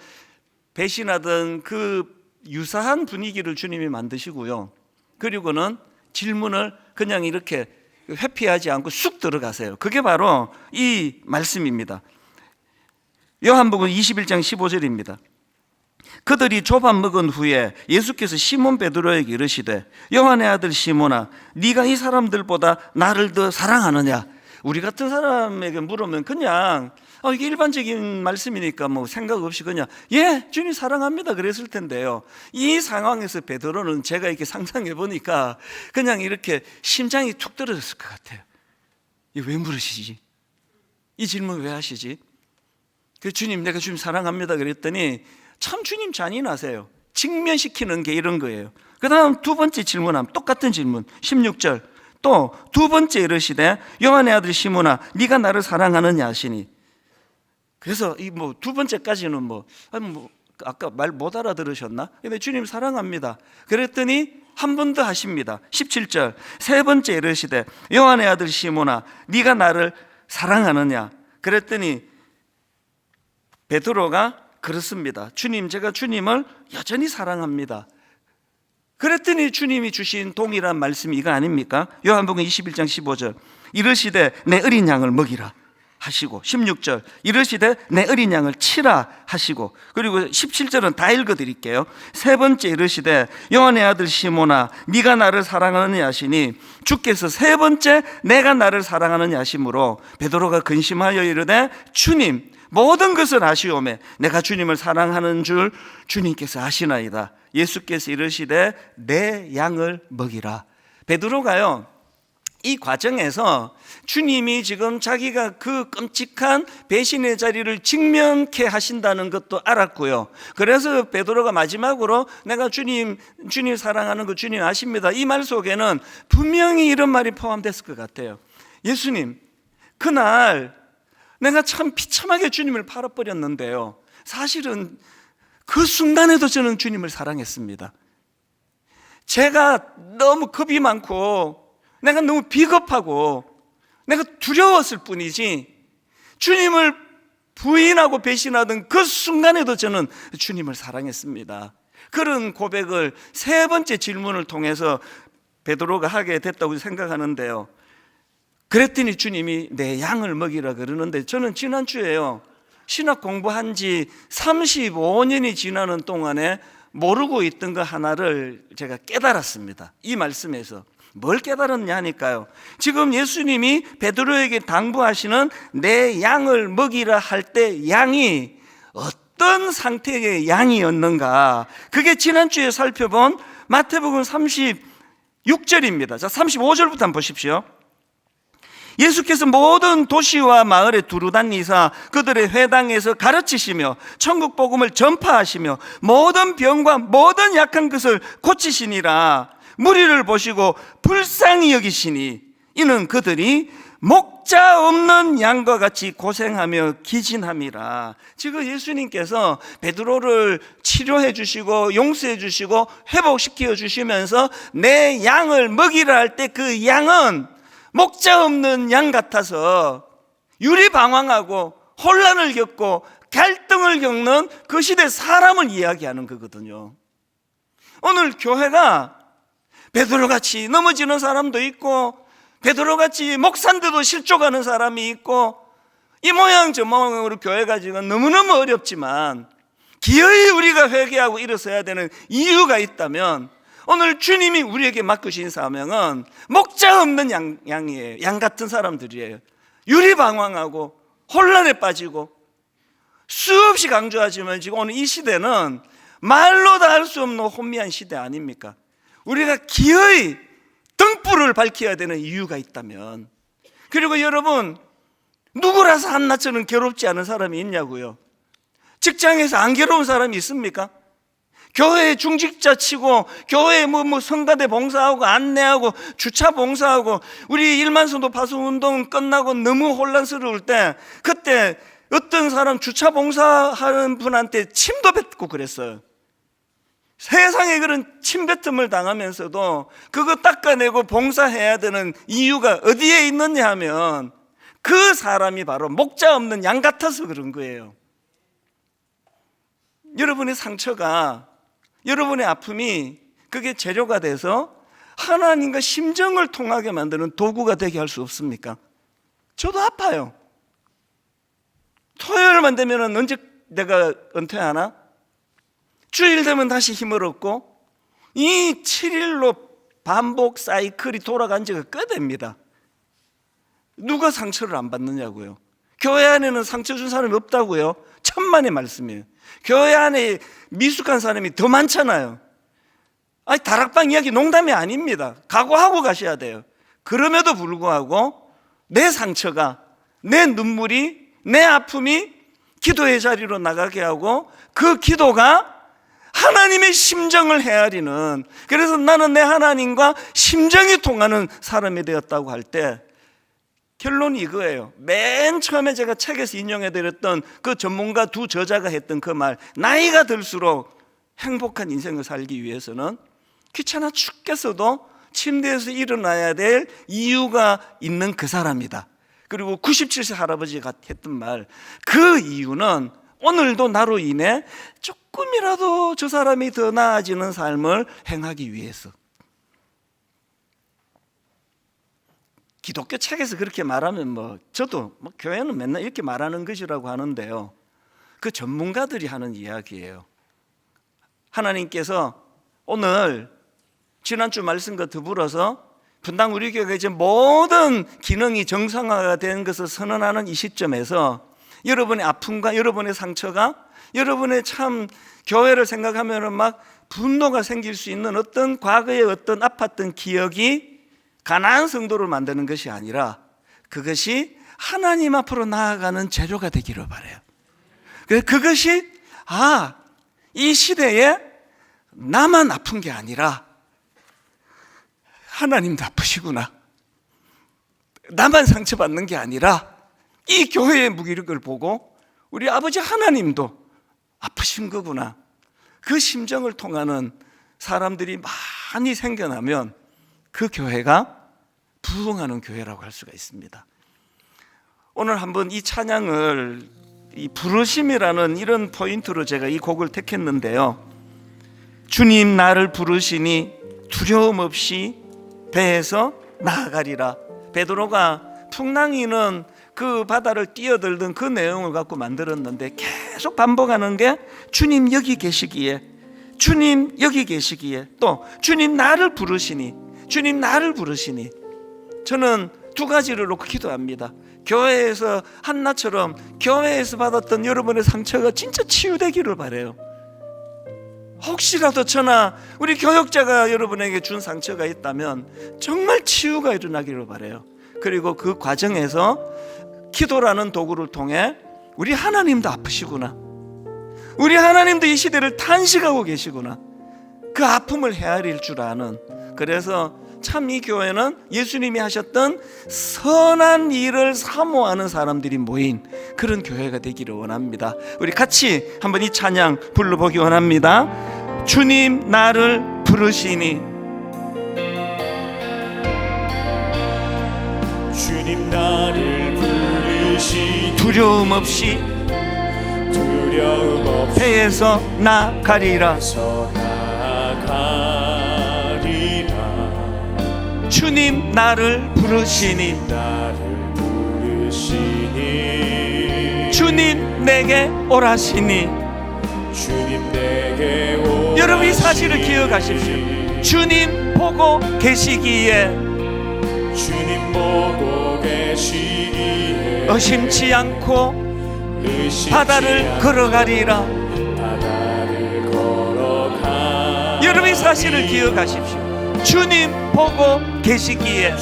배신하던 그 유사한 분위기를 주님이 만드시고요, 그리고는 질문을 그냥 이렇게 회피하지 않고 쑥 들어가세요. 그게 바로 이 말씀입니다. 요한복음 21장 15절입니다. 그들이 조밥 먹은 후에 예수께서 시몬 베드로에게 이르시되 요한의 아들 시몬아, 네가 이 사람들보다 나를 더 사랑하느냐? 우리 같은 사람에게 물으면 그냥 이게 일반적인 말씀이니까 뭐 생각 없이 그냥 예, 주님 사랑합니다 그랬을 텐데요, 이 상황에서 베드로는 제가 이렇게 상상해 보니까 그냥 이렇게 심장이 툭 떨어졌을 것 같아요. 왜 물으시지? 이 질문 왜 하시지? 그 주님, 내가 주님 사랑합니다 그랬더니 참 주님 잔인하세요. 직면시키는 게 이런 거예요. 그 다음 두 번째 질문하면 똑같은 질문 16절, 또 두 번째 이르시되 요한의 아들 시몬아, 네가 나를 사랑하느냐 하시니. 그래서 이 뭐 두 번째까지는 뭐 아까 말 못 알아들으셨나? 근데 주님 사랑합니다 그랬더니 한 번 더 하십니다. 17절, 세 번째 이르시되 요한의 아들 시몬아, 네가 나를 사랑하느냐? 그랬더니 베드로가 그렇습니다. 주님, 제가 주님을 여전히 사랑합니다. 그랬더니 주님이 주신 동일한 말씀이 이거 아닙니까? 요한복음 21장 15절, 이르시되 내 어린 양을 먹이라 하시고, 16절 이르시되 내 어린 양을 치라 하시고, 그리고 17절은 다 읽어드릴게요. 세 번째 이르시되 요한의 아들 시몬아, 네가 나를 사랑하느냐 하시니, 주께서 세 번째 내가 나를 사랑하느냐 하심으로 베드로가 근심하여 이르되 주님, 모든 것을 아시오매 내가 주님을 사랑하는 줄 주님께서 아시나이다. 예수께서 이르시되 내 양을 먹이라. 베드로가요, 이 과정에서 주님이 지금 자기가 그 끔찍한 배신의 자리를 직면케 하신다는 것도 알았고요, 그래서 베드로가 마지막으로 내가 주님 사랑하는 거 주님 아십니다, 이 말 속에는 분명히 이런 말이 포함됐을 것 같아요. 예수님, 그날 내가 참 비참하게 주님을 팔아버렸는데요, 사실은 그 순간에도 저는 주님을 사랑했습니다. 제가 너무 겁이 많고 내가 너무 비겁하고 내가 두려웠을 뿐이지, 주님을 부인하고 배신하던 그 순간에도 저는 주님을 사랑했습니다. 그런 고백을 세 번째 질문을 통해서 베드로가 하게 됐다고 생각하는데요, 그랬더니 주님이 내 양을 먹이라 그러는데, 저는 지난주에요, 신학 공부한 지 35년이 지나는 동안에 모르고 있던 거 하나를 제가 깨달았습니다. 이 말씀에서 뭘 깨달았냐 하니까요, 지금 예수님이 베드로에게 당부하시는 내 양을 먹이라 할 때 양이 어떤 상태의 양이었는가, 그게 지난주에 살펴본 마태복음 36절입니다. 자, 35절부터 한번 보십시오. 예수께서 모든 도시와 마을에 두루다니사 그들의 회당에서 가르치시며 천국 복음을 전파하시며 모든 병과 모든 약한 것을 고치시니라. 무리를 보시고 불쌍히 여기시니 이는 그들이 목자 없는 양과 같이 고생하며 기진함이라. 지금 예수님께서 베드로를 치료해 주시고 용서해 주시고 회복시켜 주시면서 내 양을 먹이라 할 때 그 양은 목자 없는 양 같아서 유리방황하고 혼란을 겪고 갈등을 겪는 그 시대 사람을 이야기하는 거거든요. 오늘 교회가 베드로같이 넘어지는 사람도 있고 베드로같이 목사인데도 실족하는 사람이 있고 이 모양 저 모양으로 교회가 지금 너무너무 어렵지만 기어이 우리가 회개하고 일어서야 되는 이유가 있다면 오늘 주님이 우리에게 맡기신 사명은 목자 없는 양이에요. 양 같은 사람들이에요. 유리방황하고 혼란에 빠지고 수없이 강조하지만 지금 오늘 이 시대는 말로 다 할 수 없는 혼미한 시대 아닙니까? 우리가 기어이 등불을 밝혀야 되는 이유가 있다면, 그리고 여러분 누구라서 한나처럼 괴롭지 않은 사람이 있냐고요? 직장에서 안 괴로운 사람이 있습니까? 교회에 중직자 치고 교회에 성가대 봉사하고 안내하고 주차 봉사하고 우리 일만성도 파수운동 끝나고 너무 혼란스러울 때 그때 어떤 사람 주차 봉사하는 분한테 침도 뱉고 그랬어요. 세상에 그런 침뱉음을 당하면서도 그거 닦아내고 봉사해야 되는 이유가 어디에 있느냐 하면 그 사람이 바로 목자 없는 양 같아서 그런 거예요. 여러분의 상처가, 여러분의 아픔이 그게 재료가 돼서 하나님과 심정을 통하게 만드는 도구가 되게 할 수 없습니까? 저도 아파요. 토요일만 되면 언제 내가 은퇴하나? 주일 되면 다시 힘을 얻고 이 7일로 반복 사이클이 돌아간 지가 꽤 됩니다. 누가 상처를 안 받느냐고요? 교회 안에는 상처 준 사람이 없다고요? 천만의 말씀이에요. 교회 안에 미숙한 사람이 더 많잖아요. 아니, 다락방 이야기 농담이 아닙니다. 각오하고 가셔야 돼요. 그럼에도 불구하고 내 상처가, 내 눈물이, 내 아픔이 기도의 자리로 나가게 하고 그 기도가 하나님의 심정을 헤아리는, 그래서 나는 내 하나님과 심정이 통하는 사람이 되었다고 할 때 결론이 이거예요. 맨 처음에 제가 책에서 인용해드렸던 그 전문가 두 저자가 했던 그 말, 나이가 들수록 행복한 인생을 살기 위해서는 귀찮아 죽겠어도 침대에서 일어나야 될 이유가 있는 그 사람이다. 그리고 97세 할아버지가 했던 말, 그 이유는 오늘도 나로 인해 조금이라도 저 사람이 더 나아지는 삶을 행하기 위해서. 기독교 책에서 그렇게 말하면 저도 교회는 맨날 이렇게 말하는 것이라고 하는데요, 그 전문가들이 하는 이야기예요. 하나님께서 오늘 지난주 말씀과 더불어서 분당 우리 교회가 이제 모든 기능이 정상화가 된 것을 선언하는 이 시점에서 여러분의 아픔과 여러분의 상처가, 여러분의 참 교회를 생각하면 막 분노가 생길 수 있는 어떤 과거의 어떤 아팠던 기억이 가난한 성도를 만드는 것이 아니라 그것이 하나님 앞으로 나아가는 재료가 되기를 바라요. 그래서 그것이 이 시대에 나만 아픈 게 아니라 하나님도 아프시구나, 나만 상처받는 게 아니라 이 교회의 무기력을 보고 우리 아버지 하나님도 아프신 거구나, 그 심정을 통하는 사람들이 많이 생겨나면 그 교회가 부흥하는 교회라고 할 수가 있습니다. 오늘 한번 이 찬양을, 이 부르심이라는 이런 포인트로 제가 이 곡을 택했는데요, 주님 나를 부르시니 두려움 없이 배에서 나아가리라. 베드로가 풍랑이는 그 바다를 뛰어들던 그 내용을 갖고 만들었는데 계속 반복하는 게 주님 여기 계시기에, 주님 여기 계시기에, 또 주님 나를 부르시니, 주님 나를 부르시니. 저는 두 가지를 놓고 기도합니다. 교회에서 한나처럼 교회에서 받았던 여러분의 상처가 진짜 치유되기를 바라요. 혹시라도 저나 우리 교역자가 여러분에게 준 상처가 있다면 정말 치유가 일어나기를 바라요. 그리고 그 과정에서 기도라는 도구를 통해 우리 하나님도 아프시구나, 우리 하나님도 이 시대를 탄식하고 계시구나, 그 아픔을 헤아릴 줄 아는, 그래서 참 이 교회는 예수님이 하셨던 선한 일을 사모하는 사람들이 모인 그런 교회가 되기를 원합니다. 우리 같이 한번 이 찬양 불러보기 원합니다. 주님 나를 부르시니, 주님 나를 부르시니 두려움 없이 배에서 나가리라. 주님 나를 부르시니, 주님 내게 오라시니. 여러분 이 사실을 기억하십시오. 주님 보고 계시기에 의심치 않고 바다를 걸어가리라. 여러분 이 사실을 기억하십시오. 주님 보고 계시기에,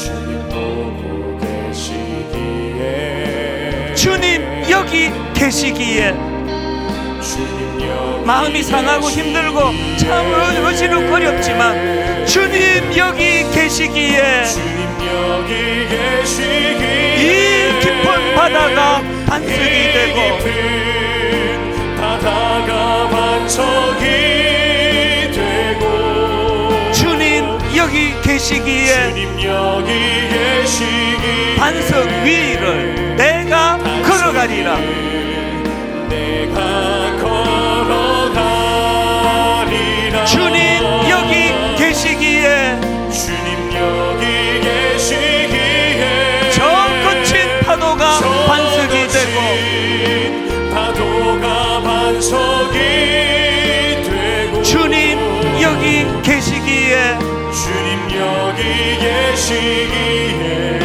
주님 여기 계시기에, 마음이 상하고 힘들고 참 어지럽거렸지만 주님 여기 계시기에 이 깊은 바다가 반석이 되고 주님 여기 계시기에 반석 위를 내가 걸어가리라. 주님 여기 계시기에 저 거친 파도가 반석이 되고 주님 여기 계시기에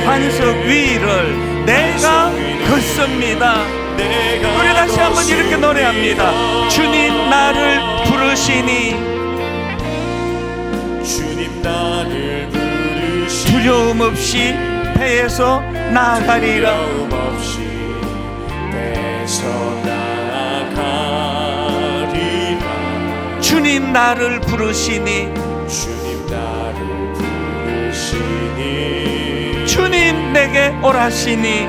반석 위를 내가 걷습니다. 우리 다시 한번 이렇게 노래합니다. 주님 나를 부르시니, 두려움 없이 배에서 나아가리라. 주님 나를 부르시니, 주님 내게 오라시니.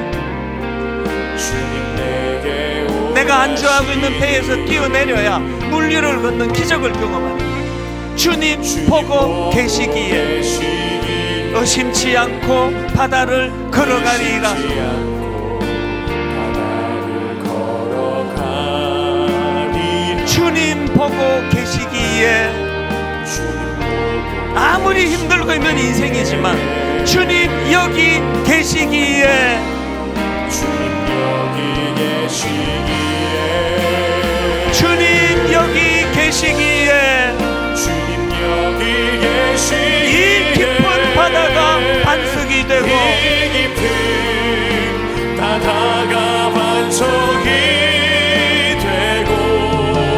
내가 안주하고 있는 배에서 뛰어내려야 물위를 걷는 기적을 경험하는 주님 보고 계시기에 의심치 않고 바다를 걸어가리라. 주님 보고 계시기에 아무리 힘들고 있는 인생이지만 주님 여기 계시기에 주님 여기 계시기에 이 깊은 바다가 반석이 되고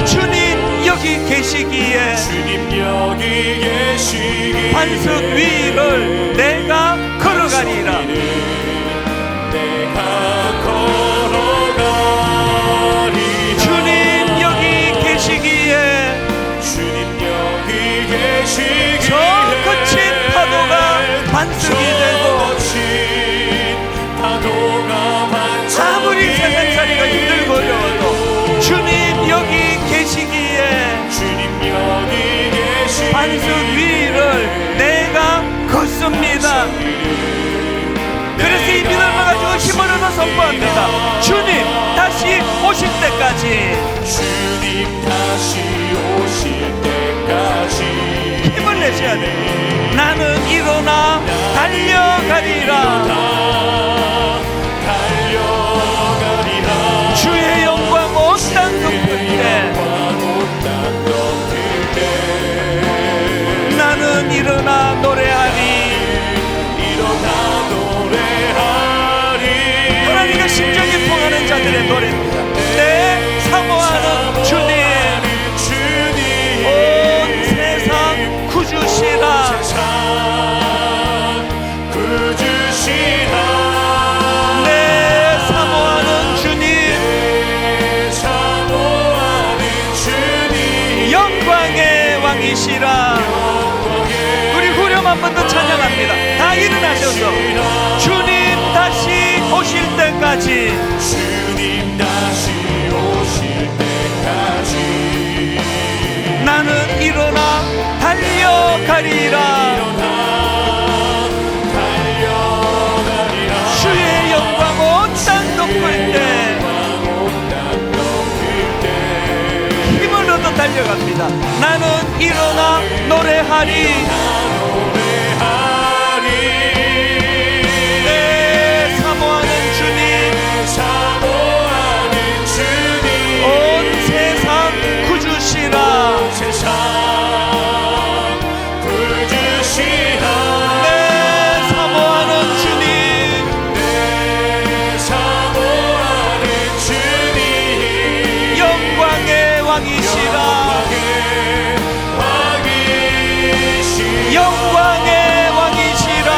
주님 여기 계시기에 반석 위를 내가 걸어가리라. 주님 여기 계시기에 저 거친 파도가 반석이 되고 아무리 세상살이가 힘들고 어려워도 주님 여기 계시기에 반석 위를 내가 걷습니다. 그래서 이 믿음을 가지고 힘을 얻어 선포합니다. 주님 다시 오실 때까지, 주님 다시 오실 때까지 힘을 내셔야 돼. 나는 일어나 달려가리라. 주의 영광 온 땅 덮을 때 나는 일어나 노래하리. 하나님과 심정이 통하는 자들의 노래입니다. 내 사모하는 주님, 온 세상 구주시라. 구주시라. 왕이시라. 우리 후렴 한 번 더 찬양합니다. 다 일어나셔서 주님 다시 오실 때까지, 주님 다시 오실 때까지 나는 일어나 달려가리라. 주의 영광 온 땅 덮을 때 힘을 얻어 달려갑니다. 나는 일어나 노래하리. 내 사모하는 주님, 온 세상 구주시라. 내 사모하는 주님, 영광의 왕이시라. 영광의 왕이시라.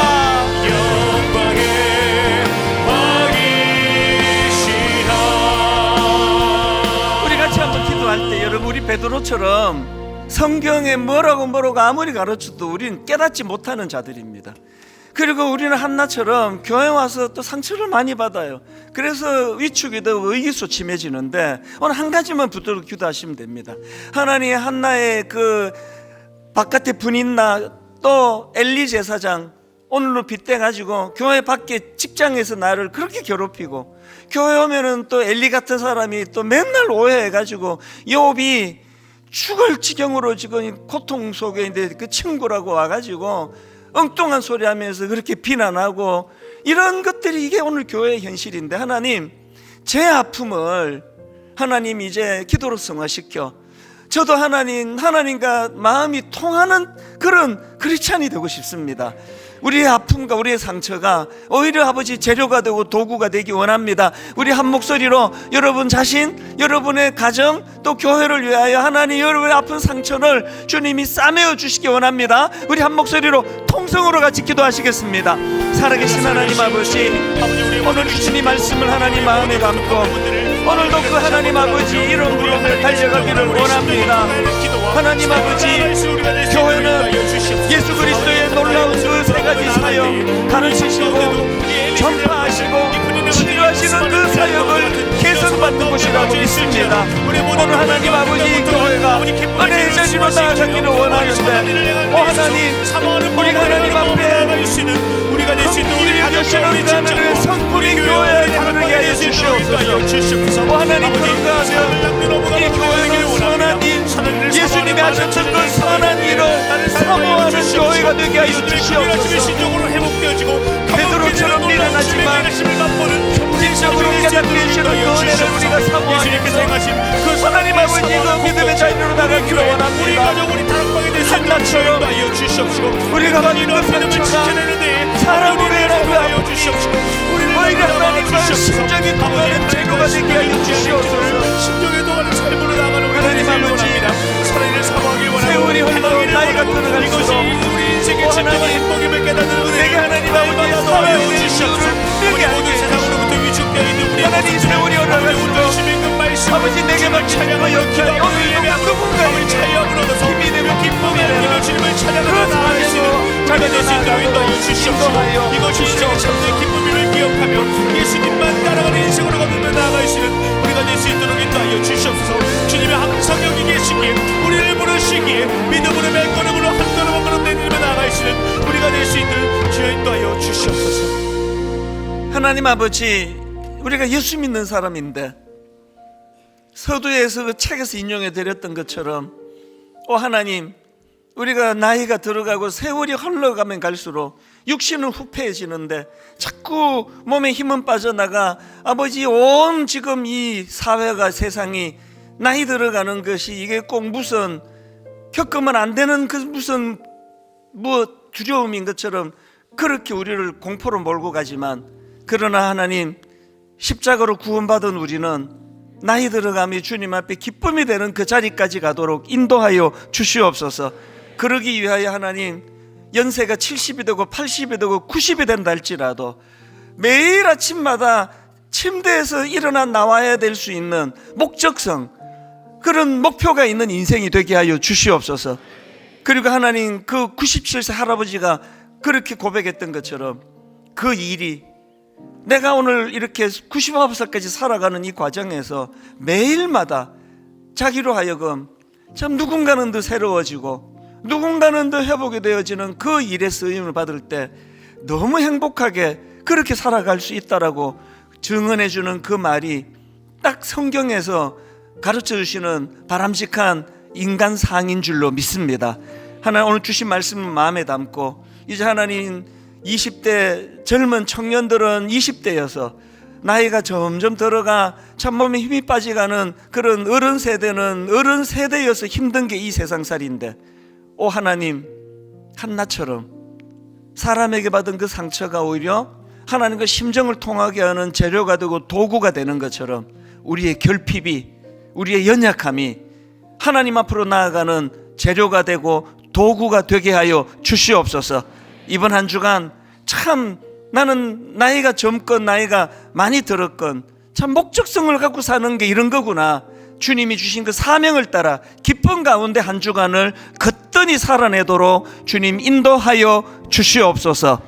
우리 같이 한번 기도할 때 여러분, 우리 베드로처럼 성경에 뭐라고 아무리 가르쳐도 우리는 깨닫지 못하는 자들입니다. 그리고 우리는 한나처럼 교회 와서 또 상처를 많이 받아요. 그래서 위축이 되고 의기소침해지는데 오늘 한 가지만 붙들고 기도하시면 됩니다. 하나님, 한나의 그 바깥에 분인나 또 엘리 제사장 오늘로 빗대가지고 교회 밖에 직장에서 나를 그렇게 괴롭히고, 교회 오면은 또 엘리 같은 사람이 또 맨날 오해해가지고 욥이 죽을 지경으로 지금 고통 속에 있는데 그 친구라고 와가지고 엉뚱한 소리 하면서 그렇게 비난하고, 이런 것들이 이게 오늘 교회의 현실인데, 하나님, 제 아픔을 하나님 이제 기도로 승화시켜 저도 하나님과 마음이 통하는 그런 크리스찬이 되고 싶습니다. 우리의 아픔과 우리의 상처가 오히려 아버지 재료가 되고 도구가 되기 원합니다. 우리 한 목소리로 여러분 자신, 여러분의 가정, 또 교회를 위하여 하나님 여러분의 아픈 상처를 주님이 싸매어 주시기 원합니다. 우리 한 목소리로 통성으로 같이 기도하시겠습니다. 살아계신 하나님 아버지, 오늘 주시니 말씀을 하나님 마음에 담고 오늘도 그 하나님 아버지 이런 부름을 달려가기를 원합니다. 하나님 아버지, 교회는 예수 그리스도의 놀라운 그 세 가지 사역 가르치시고 전파하시고 치료하시는 그 사역을 개선받는 곳이라고 믿습니다. 오늘 하나님 아버지, 교회가 은혜의 자리로 나아가기를 원하는데, 오 하나님, 우리 하나님 앞에 성품이 여시는 하나님의 성품인 교회에 이르게 하여 주시옵소서. 오 하나님, 그러하며 이 교회는 선한 일, 예수님이 하셨던 그 선한 일을 사모하는 교회가 되게 하여 주시옵소서. 베드로처럼 미련하지만 진정으로 깨닫게 해주시는 그 은혜를 우리가 사모하면서 그 하나님 아버지 그 믿음의 자리로 나가기를 원합니다. 한나처럼 우리가 받은 그 상처가 사람으로 해라고 하고 오히려 하나님과 심정이 통하는 재료가 되게 하여 주시옵소서. 하나님 아버지, 세월이 흘러 나이가 들어갈수록 오 하나님, 내게 하나님 아버지 사랑의 이유를 분명히 알게 해주시고, 하나님 세월이 흘러갈수록 아버지 내게만 찬양과 역할이 오늘 누군가의 힘이 되고 기쁨이 되는 그 사랑으로 자녀들 나아가도록 인도하여 주시옵소서. 기쁨을 기억하며 예수님만 따라가는 인생으로 걷는 나아가시는 우리가 될 수 있도록 인도하여 주시옵소서. 주님이 항상 여기 계시기에, 우리를 부르시기에 믿음으로 몇 걸음으로 한 걸음 한 걸음 내딛으며 나아가시는 우리가 될 수 있도록 주여 인도하여 주시옵소서. 하나님 아버지, 우리가 예수 믿는 사람인데 서두에서 그 책에서 인용해 드렸던 것처럼 오 하나님, 우리가 나이가 들어가고 세월이 흘러가면 갈수록 육신은 후패해지는데 자꾸 몸에 힘은 빠져나가 아버지 온 지금 이 사회가 세상이 나이 들어가는 것이 이게 꼭 무슨 겪으면 안 되는 그 무슨 뭐 두려움인 것처럼 그렇게 우리를 공포로 몰고 가지만, 그러나 하나님, 십자가로 구원받은 우리는 나이 들어가며 주님 앞에 기쁨이 되는 그 자리까지 가도록 인도하여 주시옵소서. 그러기 위하여 하나님, 연세가 70이 되고 80이 되고 90이 된다 할지라도 매일 아침마다 침대에서 일어나 나와야 될 수 있는 목적성, 그런 목표가 있는 인생이 되게 하여 주시옵소서. 그리고 하나님 그 97세 할아버지가 그렇게 고백했던 것처럼 그 일이 내가 오늘 이렇게 99살까지 살아가는 이 과정에서 매일마다 자기로 하여금 참 누군가는 더 새로워지고 누군가는 더 회복이 되어지는 그 일의 쓰임을 받을 때 너무 행복하게 그렇게 살아갈 수 있다라고 증언해 주는 그 말이 딱 성경에서 가르쳐 주시는 바람직한 인간상인 줄로 믿습니다. 하나님 오늘 주신 말씀을 마음에 담고 이제 하나님 20대 젊은 청년들은 20대여서 나이가 점점 들어가 참몸에 힘이 빠져가는 그런 어른 세대는 어른 세대여서 힘든 게 이 세상살인데, 오 하나님, 한나처럼 사람에게 받은 그 상처가 오히려 하나님과 심정을 통하게 하는 재료가 되고 도구가 되는 것처럼 우리의 결핍이, 우리의 연약함이 하나님 앞으로 나아가는 재료가 되고 도구가 되게 하여 주시옵소서. 이번 한 주간 참 나는 나이가 젊건 나이가 많이 들었건 참 목적성을 갖고 사는 게 이런 거구나, 주님이 주신 그 사명을 따라 기쁜 가운데 한 주간을 거뜬히 살아내도록 주님 인도하여 주시옵소서.